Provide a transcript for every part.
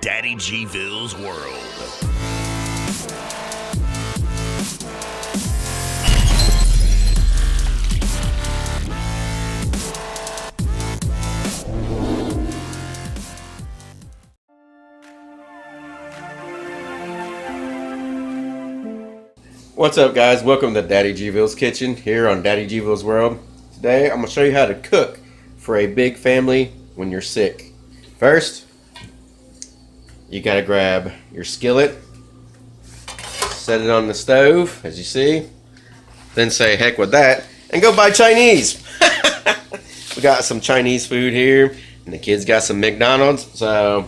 DADDYGVILLE'S world. What's up, guys? Welcome to DADDYGVILLE'S Kitchen here on DADDYGVILLE'S World. Today I'm going to show you how to cook for a big family when you're sick. First, you got to grab your skillet, set it on the stove as you see, then say heck with that and go buy Chinese. We got some Chinese food here and the kids got some McDonald's, so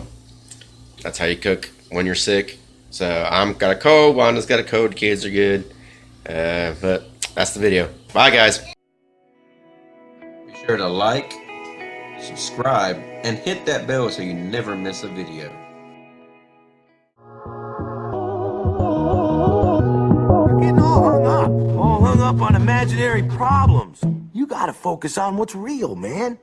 that's how you cook when you're sick. So I'm got a cold, Wanda's got a cold, the kids are good, but that's the video. Bye, guys. Be sure to like, subscribe, and hit that bell so you never miss a video. You're getting all hung up on imaginary problems. You gotta focus on what's real, man.